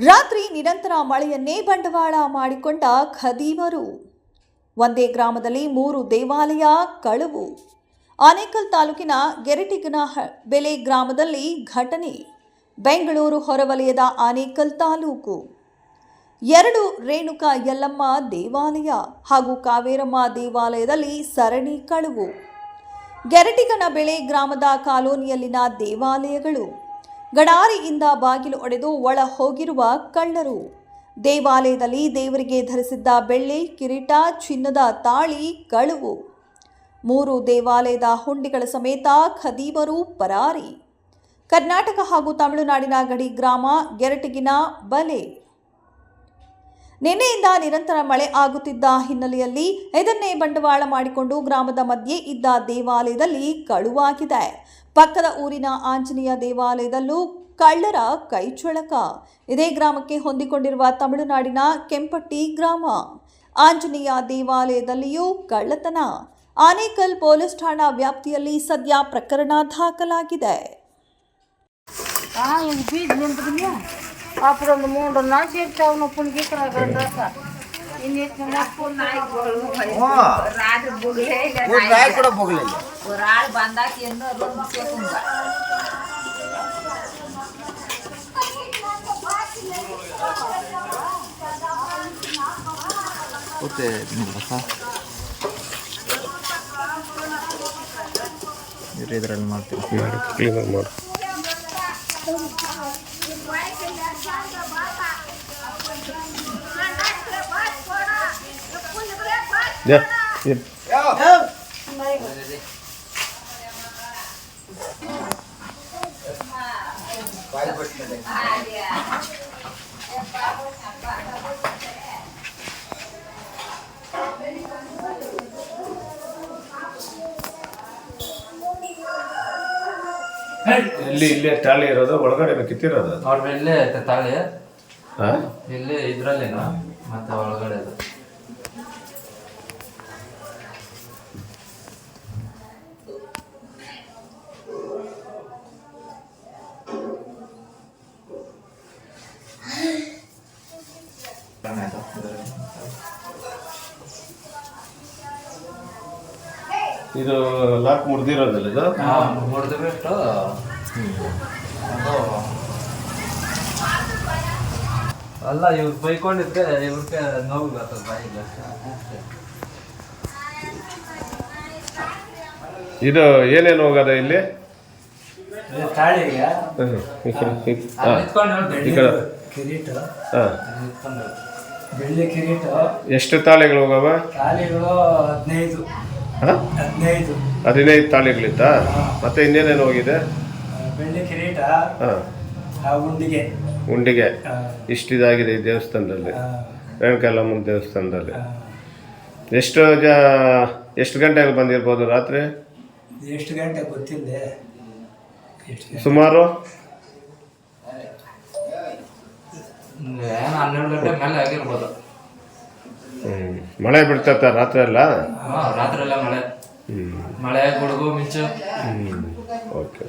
ರಾತ್ರಿ ನಿರಂತರ ಮಳೆಯನ್ನೇ ಬಂಡವಾಳ ಮಾಡಿಕೊಂಡ ಖದೀಮರು. ಒಂದೇ ಗ್ರಾಮದಲ್ಲಿ 3 ದೇವಾಲಯ ಕಳವು. ಆನೇಕಲ್ ತಾಲೂಕಿನ ಗೆರಟಿಗನಬೆಲೆ ಗ್ರಾಮದಲ್ಲಿ ಘಟನೆ. ಬೆಂಗಳೂರು ಹೊರವಲಯದ ಆನೇಕಲ್ ತಾಲೂಕು 2 ರೇಣುಕಾ ಯಲ್ಲಮ್ಮ ದೇವಾಲಯ ಹಾಗೂ ಕಾವೇರಮ್ಮ ದೇವಾಲಯದಲ್ಲಿ ಸರಣಿ ಕಳವು. ಗೆರಟಿಗನಬೆಲೆ ಗ್ರಾಮದ ಕಾಲೋನಿಯಲ್ಲಿನ ದೇವಾಲಯಗಳು. ಗಡಾರಿಯಿಂದ ಬಾಗಿಲು ಒಡೆದು ಒಳ ಹೋಗಿರುವ ಕಳ್ಳರು. ದೇವಾಲಯದಲ್ಲಿ ದೇವರಿಗೆ ಧರಿಸಿದ್ದ ಬೆಳ್ಳಿ ಕಿರೀಟ, ಚಿನ್ನದ ತಾಳಿ ಕಳವು. 3 ದೇವಾಲಯದ ಹುಂಡಿಗಳ ಸಮೇತ ಖದೀಮರು ಪರಾರಿ. ಕರ್ನಾಟಕ ಹಾಗೂ ತಮಿಳುನಾಡಿನ ಗಡಿ ಗ್ರಾಮ ಗೆರಟಿಗನಬೆಲೆ. ನಿನ್ನೆಯಿಂದ ನಿರಂತರ ಮಳೆ ಆಗುತ್ತಿದ್ದ ಹಿನ್ನೆಲೆಯಲ್ಲಿ ಇದನ್ನೇ ಬಂಡವಾಳ ಮಾಡಿಕೊಂಡು ಗ್ರಾಮದ ಮಧ್ಯೆ ಇದ್ದ ದೇವಾಲಯದಲ್ಲಿ ಕಳುವಾಗಿದೆ. ಪಕ್ಕದ ಊರಿನ ಆಂಜನೇಯ ದೇವಾಲಯದಲ್ಲೂ ಕಳ್ಳರ ಕೈಚಳಕ. ಇದೇ ಗ್ರಾಮಕ್ಕೆ ಹೊಂದಿಕೊಂಡಿರುವ ತಮಿಳುನಾಡಿನ ಕೆಂಪಟ್ಟಿ ಗ್ರಾಮ. ಆಂಜನೇಯ ದೇವಾಲಯದಲ್ಲಿಯೂ ಕಳ್ಳತನ. ಆನೇಕಲ್ ಪೊಲೀಸ್ ಠಾಣಾ ವ್ಯಾಪ್ತಿಯಲ್ಲಿ ಸದ್ಯ ಪ್ರಕರಣ ದಾಖಲಾಗಿದೆ. அப்புறம் இந்த 3 நாள் சேர்த்து அவனை புண்ணிக்கிறாங்க ஒரு ஆள் வந்தாச்சு என்ன கேட்குங்க. ಇದರಲ್ಲಿ ಮಾಡ್ತೀವಿ ಕ್ಲೀನಾಗಿ ಮಾಡಿ. ಇಲ್ಲೇ ತಾಳಿ ಇರೋದು, ಒಳಗಡೆ ಕಿತ್ತಿರೋದು ಅವ್ರ ಇಲ್ಲೇ ಐತೆ ತಾಳಿ. ಇಲ್ಲಿ ಇದ್ರಲ್ಲೇನ ಮತ್ತೆ ಒಳಗಡೆ ಅದು. ಇದು ಲಾಕ್ ಮುರಿದಿರೋದಿಲ್ಲ ಇದು? ಮುರಿದ್ಬಿಟ್ಟು ಅಲ್ಲ ಇವ್ರು ಬೈಕೊಂಡಿದ್ರೆ ಇವ್ರಿಗೆ ನೋವು ಬರ್ತದೆ ಬಾಯಿಗೆ. ಇದು ಏನೇನು ಹೋಗದ ಇಲ್ಲಿ? ತಾಳಿಗೆ ಕಿರೀಟ, ಬೆಳ್ಳಿ ಕಿರೀಟ. ಎಷ್ಟು ತಾಳಿಗಳು ಹೋಗವ? ತಾಳಿಗಳು 15 ತಾಳಿಗಳಿತ್ತ? ಮತ್ತೆ ಇನ್ನೇನೇನು ಹೋಗಿದೆ? ಬೆಳ್ಳಿ ಕಿರೀಟ, ಉಂಡಿಗೆ ಇಷ್ಟಿದಾಗಿದೆ ಈ ದೇವಸ್ಥಾನದಲ್ಲಿ, ರೇಣುಕಾ ಯಲ್ಲಮ್ಮನ ದೇವಸ್ಥಾನದಲ್ಲಿ. ಎಷ್ಟು ಗಂಟೆಗೆ ಬಂದಿರ್ಬೋದು ರಾತ್ರಿ? ಎಷ್ಟು ಗಂಟೆ ಗೊತ್ತಿಲ್ಲ, ಸುಮಾರು 12 ಗಂಟೆ ಮೇಲೆ ಆಗಿರ್ಬೋದು. ಮಳೆ ಬಿಡ್ತತ್ತ ರಾತ್ರಿ ಎಲ್ಲ? ರಾತ್ರಿ ಎಲ್ಲ ಮಳೆ ಗುಡುಗು ಮಿಂಚು. ಓಕೆ.